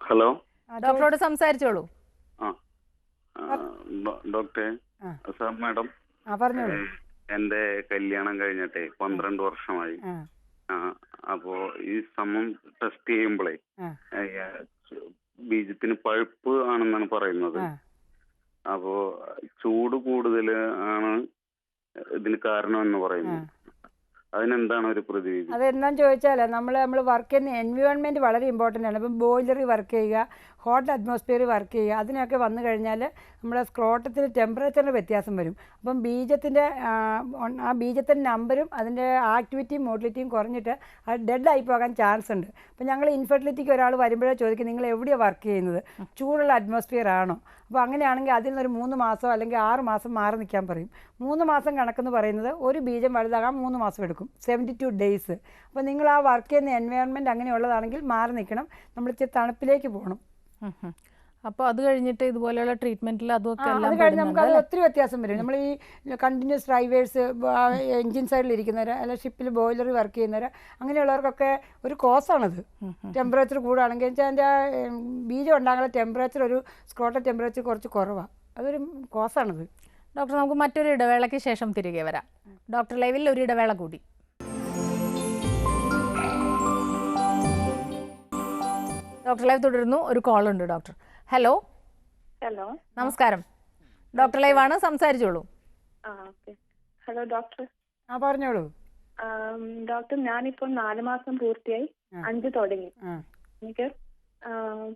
ഹലോ, ഡോക്ടറോട് സംസാരിച്ചോളൂ. ഡോക്ടറെ മാഡം, പറഞ്ഞോളൂ. എൻ്റെ കല്യാണം കഴിഞ്ഞിട്ട് 12 വർഷമായി. അപ്പോ ഈ സമം ടെസ്റ്റ് ചെയ്യുമ്പോഴേ ബീജത്തിന് പഴുപ്പ് ആണെന്നാണ് പറയുന്നത്. അപ്പോ ചൂട് കൂടുതൽ ആണ് ഇതിന് കാരണം എന്ന് പറയുന്നു. അതിനെന്താണ് ഒരു പ്രതിവിധി? അതെന്താണെന്ന് ചോദിച്ചാൽ നമ്മൾ വർക്ക് ചെയ്യുന്ന എൻവയോൺമെൻറ്റ് വളരെ ഇമ്പോർട്ടൻ്റ് ആണ്. ഇപ്പം ബോയിലറിൽ വർക്ക് ചെയ്യുക, ഹോട്ട് അറ്റ്മോസ്ഫിയറിൽ വർക്ക് ചെയ്യുക, അതിനൊക്കെ വന്നു കഴിഞ്ഞാൽ നമ്മുടെ സ്ക്രോട്ടത്തിന് ടെമ്പറേച്ചറിന് വ്യത്യാസം വരും. അപ്പം ആ ബീജത്തിൻ്റെ നമ്പരും അതിൻ്റെ ആക്ടിവിറ്റിയും മോട്ടിലിറ്റിയും കുറഞ്ഞിട്ട് അത് ഡെഡ് ആയി പോകാൻ ചാൻസ് ഉണ്ട്. അപ്പം ഞങ്ങൾ ഇൻഫെർട്ടിലിറ്റിക്ക് ഒരാൾ വരുമ്പോഴേ ചോദിക്കും, നിങ്ങൾ എവിടെയാണ് വർക്ക് ചെയ്യുന്നത്, ചൂടുള്ള അറ്റ്മോസ്ഫിയർ ആണോ? അപ്പോൾ അങ്ങനെയാണെങ്കിൽ അതിൽ നിന്നൊരു 3 മാസമോ അല്ലെങ്കിൽ 6 മാസം മാറി നിൽക്കാൻ പറയും. 3 മാസം കണക്കെന്ന് പറയുന്നത് ഒരു ബീജം വലുതാകാൻ 3 മാസം എടുക്കും, 72 ഡേയ്സ്. അപ്പോൾ നിങ്ങൾ ആ വർക്ക് ചെയ്യുന്ന എൻവയോൺമെൻറ്റ് അങ്ങനെയുള്ളതാണെങ്കിൽ മാറി നിൽക്കണം. നമ്മൾ ഇച്ചിരി തണുപ്പിലേക്ക് പോകണം. അപ്പോൾ അത് കഴിഞ്ഞിട്ട് ഇതുപോലെയുള്ള ട്രീറ്റ്മെൻറ്റിൽ അതൊക്കെ അത് കഴിഞ്ഞ് നമുക്ക് അത് ഒത്തിരി വ്യത്യാസം വരും. നമ്മൾ ഈ കണ്ടിന്യൂസ് ഡ്രൈവേഴ്സ്, എൻജിൻ സൈഡിൽ ഇരിക്കുന്നവർ, അല്ലെങ്കിൽ ഷിപ്പിൽ ബോയിലറിൽ വർക്ക് ചെയ്യുന്നവർ, അങ്ങനെയുള്ളവർക്കൊക്കെ ഒരു കോസാണത്. ടെമ്പറേച്ചർ കൂടുകയാണെങ്കിൽ വെച്ചാൽ അതിൻ്റെ ബീജം ഉണ്ടാകുന്ന ടെമ്പറേച്ചർ ഒരു സ്ക്രോട്ടൽ ടെമ്പറേച്ചർ കുറച്ച് കുറവാണ്. അതൊരു കോസാണത്. ഡോക്ടർ, നമുക്ക് മറ്റൊരു ഇടവേളയ്ക്ക് ശേഷം തിരികെ വരാം. ഡോക്ടർ ലൈവിൽ ഒരു ഇടവേള കൂടി. ഡോക്ടർ ലൈവ് തുടരുന്നു. ഒരു കോൾ ഉണ്ട് ഡോക്ടർ. ഹലോ. ഹലോ, നമസ്കാരം. ഡോക്ടർ ലൈവ് ആണ്, സംസാരിച്ചോളൂ. Hello doctor. പറഞ്ഞോളൂ. ഡോക്ടർ, ഞാനിപ്പോൾ 4 മാസം പൂർത്തിയായി, 5 തുടങ്ങി എനിക്ക്.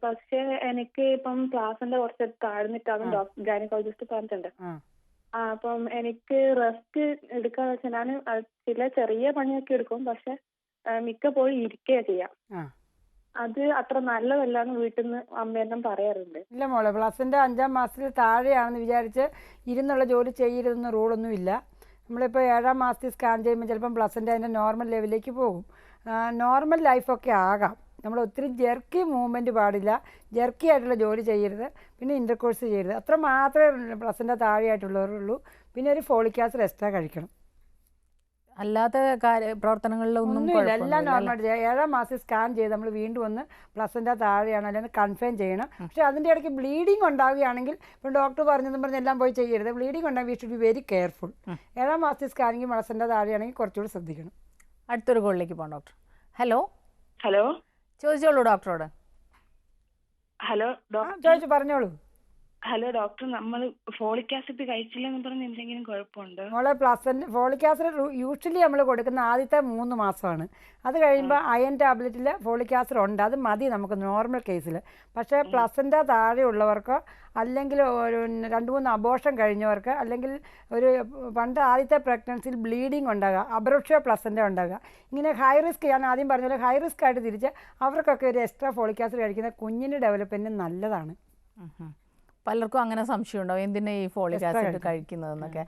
പക്ഷേ എനിക്ക് ഇപ്പം ക്ലാസ്സിന്റെ കുറച്ച് താഴ്ന്നിട്ടാകും ഗൈനക്കോളജിസ്റ്റ് പറഞ്ഞിട്ടുണ്ട്. അപ്പം എനിക്ക് റെസ്റ്റ് എടുക്കാന്ന് വെച്ചാൽ ഞാൻ ചില ചെറിയ പണിയൊക്കെ എടുക്കും, പക്ഷെ മിക്കപ്പോഴും ഇരിക്കുക ചെയ്യാം. അത് അത്ര നല്ലതല്ലാന്ന് വീട്ടിൽ നിന്ന് അമ്മയെല്ലാം പറയാറുണ്ട്. ഇല്ല മോളെ, പ്ലസിൻ്റെ 5-ാം മാസത്തിൽ താഴെയാണെന്ന് വിചാരിച്ച് ഇരുന്നുള്ള ജോലി ചെയ്യരുതെന്ന് റൂളൊന്നും ഇല്ല. നമ്മളിപ്പോൾ 7-ാം മാസത്തിൽ സ്കാൻ ചെയ്യുമ്പോൾ ചിലപ്പം പ്ലസിൻ്റെ അതിൻ്റെ നോർമൽ ലെവലിലേക്ക് പോകും. നോർമൽ ലൈഫൊക്കെ ആകാം. നമ്മൾ ഒത്തിരി ജെർക്കി മൂവ്മെൻറ്റ് പാടില്ല, ജെർക്കി ആയിട്ടുള്ള ജോലി ചെയ്യരുത്, പിന്നെ ഇൻ്റർകോഴ്സ് ചെയ്യരുത്. അത്ര മാത്രമേ പ്ലസിൻ്റെ താഴെയായിട്ടുള്ളവരുള്ളൂ. പിന്നെ ഒരു ഫോളിക് ആസിഡ് എക്സ്ട്രാ കഴിക്കണം. അല്ലാത്ത പ്രവർത്തനങ്ങളിലൊന്നും എല്ലാം നോർമൽ. 7-ാം മാസം സ്കാൻ ചെയ്ത് നമ്മൾ വീണ്ടും ഒന്ന് പ്ലസിൻ്റെ താഴെയാണ് അല്ലെങ്കിൽ കൺഫേം ചെയ്യണം. പക്ഷേ അതിൻ്റെ ഇടയ്ക്ക് ബ്ലീഡിങ് ഉണ്ടാവുകയാണെങ്കിൽ ഇപ്പം ഡോക്ടർ പറഞ്ഞെന്നും പറഞ്ഞ് എല്ലാം പോയി ചെയ്യരുത്. ബ്ലീഡിങ് ഉണ്ടാകും, we should be very careful. 7-ാം മാസത്തിൽ സ്കാനിങ് പ്ലസിൻ്റെ താഴെയാണെങ്കിൽ കുറച്ചുകൂടി ശ്രദ്ധിക്കണം. അടുത്തൊരു കോളിലേക്ക് പോകാം ഡോക്ടർ. ഹലോ. ഹലോ, ചോദിച്ചോളൂ ഡോക്ടറോട്. ഹലോ ചോദിച്ചു പറഞ്ഞോളൂ. ഹലോ ഡോക്ടർ, നമ്മൾ ഫോളിക് ആസിഡ് കഴിച്ചില്ലെന്ന് പറഞ്ഞ് എന്തെങ്കിലും കുഴപ്പമുണ്ടോ? നമ്മളെ ഫോളിക് ആസിഡ് യൂഷ്വലി നമ്മൾ കൊടുക്കുന്ന ആദ്യത്തെ 3 മാസമാണ്. അത് കഴിയുമ്പോൾ അയൺ ടാബ്ലറ്റിൽ ഫോളിക് ആസിഡ് ഉണ്ട്, അത് മതി നമുക്ക് നോർമൽ കേസിൽ. പക്ഷേ പ്ലസിൻ്റെ താഴെയുള്ളവർക്ക്, അല്ലെങ്കിൽ ഒരു 2-3 അബോർഷൻ കഴിഞ്ഞവർക്ക്, അല്ലെങ്കിൽ ഒരു പണ്ട് ആദ്യത്തെ പ്രഗ്നൻസിയിൽ ബ്ലീഡിങ് ഉണ്ടാകുക, അബ്രപ്ഷ്യ പ്ലസിൻ്റെ ഉണ്ടാകുക, ഇങ്ങനെ ഹൈ റിസ്ക്, ഞാൻ ആദ്യം പറഞ്ഞ പോലെ ഹൈ റിസ്ക് ആയിട്ട് തിരിച്ച് അവർക്കൊക്കെ ഒരു എക്സ്ട്രാ ഫോളിക് ആസിഡ് കഴിക്കുന്നത് കുഞ്ഞിൻ്റെ ഡെവലപ്മെൻറ്റിന് നല്ലതാണ്. പലർക്കും അങ്ങനെ സംശയം ഉണ്ടാവും, എന്തിനാ ഈ ഫോളിക് ആസിഡ് കഴിക്കുന്നതെന്നൊക്കെ.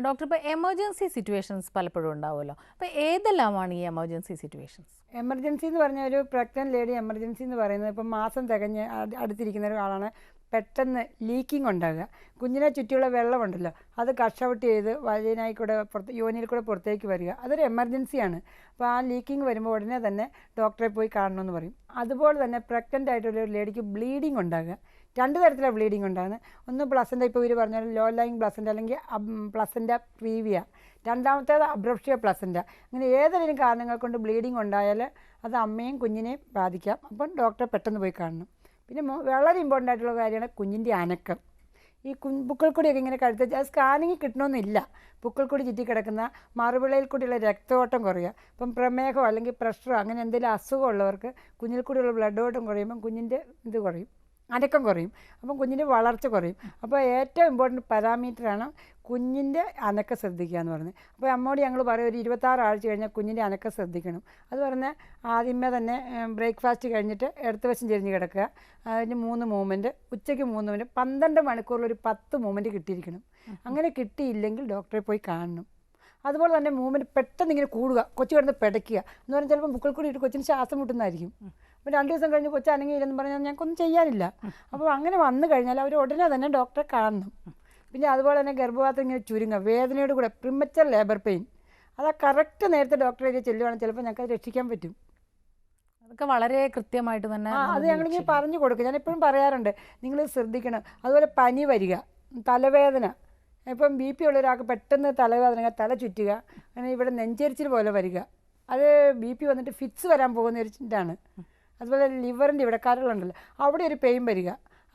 ഡോക്ടർ, ഇപ്പോൾ എമർജൻസി സിറ്റുവേഷൻസ് പലപ്പോഴും ഉണ്ടാവുമല്ലോ. അപ്പോൾ ഏതെല്ലാമാണ് ഈ എമർജൻസി സിറ്റുവേഷൻസ്? എമർജൻസി എന്ന് പറഞ്ഞാൽ ഒരു പ്രഗ്നൻറ്റ് ലേഡി എമർജൻസി എന്ന് പറയുന്നത് ഇപ്പം മാസം തികഞ്ഞ് അടുത്തിരിക്കുന്ന ഒരാളാണ് പെട്ടെന്ന് ലീക്കിംഗ് ഉണ്ടാകുക. കുഞ്ഞിനെ ചുറ്റിയുള്ള വെള്ളമുണ്ടല്ലോ, അത് കട്ട് ഔട്ട് ചെയ്ത് വജൈനയിൽ കൂടെ യോനിയിൽ കൂടെ പുറത്തേക്ക് വരിക, അതൊരു എമർജൻസിയാണ്. അപ്പോൾ ആ ലീക്കിംഗ് വരുമ്പോൾ ഉടനെ തന്നെ ഡോക്ടറെ പോയി കാണണമെന്ന് പറയും. അതുപോലെ തന്നെ പ്രഗ്നൻ്റ് ആയിട്ടുള്ള ഒരു ലേഡിക്ക് ബ്ലീഡിങ് ഉണ്ടാകുക. 2 തരത്തിലാണ് ബ്ലീഡിങ് ഉണ്ടാകുന്നത്. ഒന്ന് പ്ലസിൻ്റെ, ഇപ്പോൾ ഇവർ പറഞ്ഞാൽ ലോ ലൈങ് പ്ലസിൻ്റെ അല്ലെങ്കിൽ പ്ലസിൻ്റെ പ്രീവിയ. രണ്ടാമത്തേത് അബ്രപ്ഷ്യ പ്ലസിൻ്റെ. അങ്ങനെ ഏതെങ്കിലും കാരണങ്ങൾ കൊണ്ട് ബ്ലീഡിങ് ഉണ്ടായാൽ അത് അമ്മയും കുഞ്ഞിനെയും ബാധിക്കാം. അപ്പം ഡോക്ടറെ പെട്ടെന്ന് പോയി കാണണം. പിന്നെ വളരെ ഇമ്പോർട്ടൻ്റ് ആയിട്ടുള്ള കാര്യമാണ് കുഞ്ഞിൻ്റെ അനക്കം. ഈ പുക്കിൾക്കൊടിയൊക്കെ ഇങ്ങനെ കഴുത്ത് സ്കാനിങ് കിട്ടണമെന്നില്ല. പുക്കിൾക്കൊടി ചുറ്റി കിടക്കുന്ന മറുപിളയിൽ കൂടിയുള്ള രക്തയോട്ടം കുറയുക. ഇപ്പം പ്രമേഹമോ അല്ലെങ്കിൽ പ്രഷറോ അങ്ങനെ എന്തെങ്കിലും അസുഖമുള്ളവർക്ക് കുഞ്ഞിൽ കൂടിയുള്ള ബ്ലഡ് ഓട്ടം കുറയുമ്പം കുഞ്ഞിൻ്റെ ഇത് കുറയും. അനക്കം കുറയും, അപ്പം കുഞ്ഞിൻ്റെ വളർച്ച കുറയും. അപ്പോൾ ഏറ്റവും ഇമ്പോർട്ടൻറ്റ് പാരാമീറ്ററാണ് കുഞ്ഞിൻ്റെ അനക്കം ശ്രദ്ധിക്കുക എന്ന് പറയുന്നത്. അപ്പോൾ അമ്മോട് ഞങ്ങൾ പറയും ഒരു 26 ആഴ്ച കഴിഞ്ഞാൽ കുഞ്ഞിൻ്റെ അനക്കം ശ്രദ്ധിക്കണം. അത് പറഞ്ഞാൽ ആദ്യമേ തന്നെ ബ്രേക്ക്ഫാസ്റ്റ് കഴിഞ്ഞിട്ട് ഇടത്ത് വശം ചെരിഞ്ഞ് കിടക്കുക, അതിന് 3 മൂവ്മെൻറ്റ്, ഉച്ചയ്ക്ക് 3 മൂവ്മെൻറ്റ്, 12 മണിക്കൂറിൽ ഒരു 10 മൂവ്മെൻറ്റ് കിട്ടിയിരിക്കണം. അങ്ങനെ കിട്ടിയില്ലെങ്കിൽ ഡോക്ടറെ പോയി കാണണം. അതുപോലെ തന്നെ മൂവ്മെൻറ്റ് പെട്ടെന്ന് ഇങ്ങനെ കൂടുക, കൊച്ചു കിടന്ന് പിടയ്ക്കുക എന്ന് പറഞ്ഞാൽ ചിലപ്പോൾ ബുക്കിൽ കൂടി ഇട്ട് കൊച്ചിന് ശ്വാസം മുട്ടുന്നതായിരിക്കും. അപ്പോൾ 2 ദിവസം കഴിഞ്ഞ് കൊച്ചു അനങ്ങിയില്ലെന്ന് പറഞ്ഞാൽ ഞങ്ങൾക്കൊന്നും ചെയ്യാനില്ല. അപ്പോൾ അങ്ങനെ വന്നു കഴിഞ്ഞാൽ അവർ ഉടനെ തന്നെ ഡോക്ടറെ കാണണം. പിന്നെ അതുപോലെ തന്നെ ഗർഭപാത്രം ഇങ്ങനെ ചുരുങ്ങുക, വേദനയോട് കൂടെ പ്രിമച്ചർ ലേബർ പെയിൻ, അത് കറക്റ്റ് നേരത്തെ ഡോക്ടറെ ചെല്ലുവാണെങ്കിൽ ചിലപ്പോൾ ഞങ്ങൾക്ക് അത് രക്ഷിക്കാൻ പറ്റും. അതൊക്കെ വളരെ കൃത്യമായിട്ട് തന്നെ അത് ഞങ്ങളിങ്ങനെ പറഞ്ഞു കൊടുക്കും. ഞാൻ എപ്പോഴും പറയാറുണ്ട്, നിങ്ങൾ ശ്രദ്ധിക്കണം. അതുപോലെ പനി വരിക, തലവേദന, ഇപ്പം BP ഉള്ള ഒരാൾക്ക് പെട്ടെന്ന് തലവേദന, തല ചുറ്റുക, അങ്ങനെ ഇവിടെ നെഞ്ചരിച്ചിൽ പോലെ വരിക, അത് BP വന്നിട്ട് ഫിറ്റ്സ് വരാൻ പോകുന്ന ഒരു ഇതാണ്. അതുപോലെ ലിവറിൻ്റെ ഇവിടെ കരളുണ്ടല്ലോ, അവിടെ ഒരു പെയിൻ വരിക,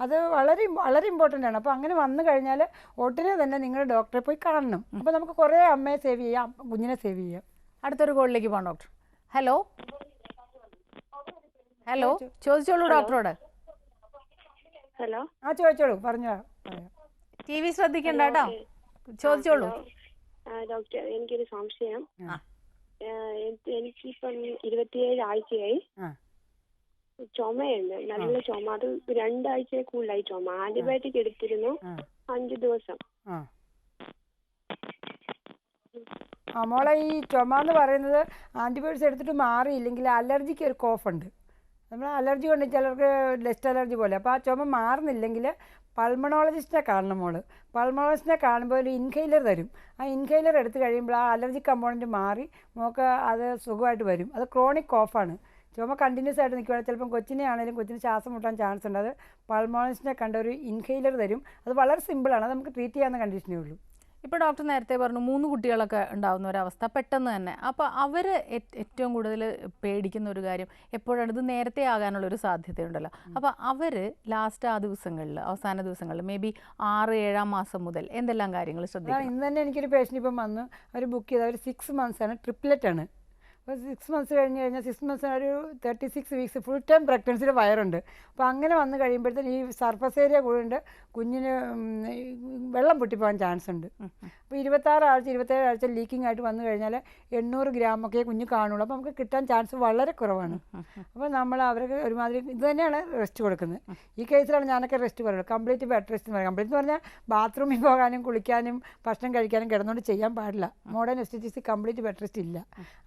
അത് വളരെ വളരെ ഇമ്പോർട്ടൻ്റ് ആണ്. അപ്പോൾ അങ്ങനെ വന്നു കഴിഞ്ഞാൽ ഉടനെ തന്നെ നിങ്ങൾ ഡോക്ടറെ പോയി കാണണം. അപ്പോൾ നമുക്ക് കുറേ അമ്മയെ സേവ് ചെയ്യാം, കുഞ്ഞിനെ സേവ് ചെയ്യാം. അടുത്തൊരു കോളിലേക്ക് പോകാം ഡോക്ടർ. ഹലോ ഹലോ, ചോദിച്ചോളൂ ഡോക്ടറോട്. ഹലോ, ചോദിച്ചോളൂ, പറഞ്ഞോ. TV ശ്രദ്ധിക്കണ്ട കേട്ടോ, ചോദിച്ചോളൂ. ഡോക്ടർ, എനിക്കൊരു സംശയം. എനിക്കിപ്പം 27 ആഴ്ചയായി ചുമയുണ്ട്, നല്ല ചുമ. അത് 2 ആഴ്ചയെ കൂടുതലായി ചുമ. ആന്റിബയോട്ടിക് എടുത്തിരുന്നു 5 ദിവസം. മോളെ, ഈ ചുമ എന്ന് പറയുന്നത് ആൻറ്റിബയോട്ടിക്സ് എടുത്തിട്ട് മാറിയില്ലെങ്കിൽ അലർജിക്ക് ഒരു കോഫ് ഉണ്ട്. നമ്മൾ അലർജി കൊണ്ട് ചിലർക്ക് ഡസ്റ്റ് അലർജി പോലെ. അപ്പോൾ ആ ചുമ മാറുന്നില്ലെങ്കിൽ പൾമണോളജിസ്റ്റിനെ കാണണം മോള്. പൾമണോളജിസ്റ്റിനെ കാണുമ്പോൾ ഒരു ഇൻഹെയിലർ തരും. ആ ഇൻഹെയിലർ എടുത്ത് കഴിയുമ്പോൾ ആ അലർജി കമ്പോണൻറ്റ് മാറി മോൾക്ക് അത് സുഖമായിട്ട് വരും. അത് ക്രോണിക് കോഫാണ്. ചുമ കണ്ടിന്യൂസ് ആയിട്ട് നിൽക്കുകയാണെങ്കിൽ ചിലപ്പം കൊച്ചിനെ ആണെങ്കിലും കൊച്ചിന് ശ്വാസം മുട്ടാൻ ചാൻസ് ഉണ്ട്. അത് പൾമോളജിസ്റ്റിനെ കണ്ട ഒരു ഇൻഹെയിലർ തരും. അത് വളരെ സിമ്പിളാണ്, അത് നമുക്ക് ട്രീറ്റ് ചെയ്യാവുന്ന കണ്ടീഷനേ ഉള്ളൂ. ഇപ്പോൾ ഡോക്ടർ നേരത്തെ പറഞ്ഞു 3 കുട്ടികളൊക്കെ ഉണ്ടാകുന്ന ഒരവസ്ഥ പെട്ടെന്ന് തന്നെ. അപ്പോൾ അവർ ഏറ്റവും കൂടുതൽ പേടിക്കുന്ന ഒരു കാര്യം എപ്പോഴാണ് ഇത് നേരത്തെ ആകാനുള്ളൊരു സാധ്യതയുണ്ടല്ലോ. അപ്പോൾ അവർ ലാസ്റ്റ് ആ ദിവസങ്ങളിൽ, അവസാന ദിവസങ്ങളിൽ, മേ ബി 6-7 മാസം മുതൽ എന്തെല്ലാം കാര്യങ്ങൾ ശ്രദ്ധിക്കണം? ഇന്ന് തന്നെ എനിക്കൊരു പേഷ്യൻ്റ് ഇപ്പം വന്നു, അവർ ബുക്ക് ചെയ്ത്, അവർ 6 മന്ത്സാണ്, ട്രിപ്ലെറ്റ് ആണ്. അപ്പോൾ 6 മന്ത്സ് കഴിഞ്ഞ് കഴിഞ്ഞാൽ 6 മന്ത്സ് ഒരു 36 വീക്സ് ഫുൾ ടൈം പ്രഗ്നൻസിയുടെ വയറുണ്ട്. അപ്പോൾ അങ്ങനെ വന്നു കഴിയുമ്പോഴത്തേന് ഈ സർഫസ് ഏരിയ കൂടുണ്ട്, കുഞ്ഞിന് വെള്ളം പൊട്ടിപ്പോകാൻ ചാൻസ് ഉണ്ട്. അപ്പോൾ 26 ആഴ്ച 27 ആഴ്ച ലീക്കിംഗ് ആയിട്ട് വന്നു കഴിഞ്ഞാൽ 800 ഗ്രാമൊക്കെ കുഞ്ഞ് കാണുള്ളൂ. അപ്പോൾ നമുക്ക് കിട്ടാൻ ചാൻസ് വളരെ കുറവാണ്. അപ്പോൾ നമ്മൾ അവർക്ക് ഒരുമാതിരി ഇത് തന്നെയാണ് റെസ്റ്റ് കൊടുക്കുന്നത്. ഈ കേസിലാണ് ഞാനൊക്കെ റെസ്റ്റ് പറയുള്ളൂ, കംപ്ലീറ്റ് ബെഡ് റെസ്റ്റ് എന്ന് പറയും. കംപ്ലീറ്റ് എന്ന് പറഞ്ഞാൽ ബാത്റൂമിൽ പോകാനും കുളിക്കാനും ഭക്ഷണം കഴിക്കാനും കിടന്നുകൊണ്ട് ചെയ്യാൻ പാടില്ല. മോഡേൺ എസ്റ്റിറ്റിക്സ് കംപ്ലീറ്റ് ബെഡ് റെസ്റ്റ് ഇല്ല.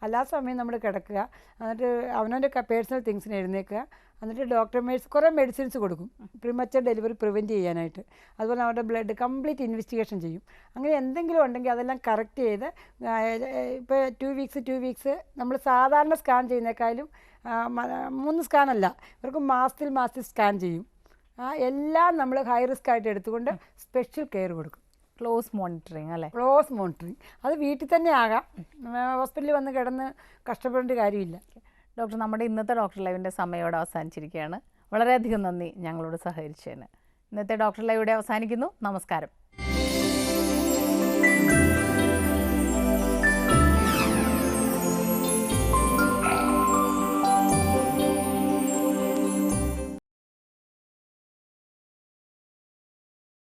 എല്ലാ സമയം നമ്മൾ കിടക്കുക, എന്നിട്ട് അവനവൻ്റെ പേഴ്സണൽ തിങ്സിന് എഴുന്നേൽക്കുക, എന്നിട്ട് ഡോക്ടർമേഴ്സ് കുറേ മെഡിസിൻസ് കൊടുക്കും പ്രിമച്ചർ ഡെലിവറി പ്രിവെൻറ്റ് ചെയ്യാനായിട്ട്. അതുപോലെ അവരുടെ ബ്ലഡ് കംപ്ലീറ്റ് ഇൻവെസ്റ്റിഗേഷൻ ചെയ്യും. അങ്ങനെ എന്തെങ്കിലും ഉണ്ടെങ്കിൽ അതെല്ലാം കറക്റ്റ് ചെയ്ത് ഇപ്പോൾ 2 വീക്സ് നമ്മൾ സാധാരണ സ്കാൻ ചെയ്യുന്നേക്കാളും 3 സ്കാനല്ല, ഇവർക്ക് മാസത്തിൽ സ്കാൻ ചെയ്യും. എല്ലാം നമ്മൾ ഹൈ റിസ്ക് ആയിട്ട് എടുത്തുകൊണ്ട് സ്പെഷ്യൽ കെയർ കൊടുക്കും. ക്ലോസ് മോണിറ്ററിങ് അല്ലേ? Close monitoring. അത് വീട്ടിൽ തന്നെ ആകാം, ഹോസ്പിറ്റലിൽ വന്ന് കിടന്ന് കഷ്ടപ്പെടേണ്ട കാര്യമില്ല. ഡോക്ടർ, നമ്മുടെ ഇന്നത്തെ ഡോക്ടർ ലൈവിൻ്റെ സമയോടെ അവസാനിച്ചിരിക്കുകയാണ്. വളരെയധികം നന്ദി ഞങ്ങളോട് സഹകരിച്ചതിന്. ഇന്നത്തെ ഡോക്ടർ ലൈവ് ഇവിടെ അവസാനിക്കുന്നു. നമസ്കാരം.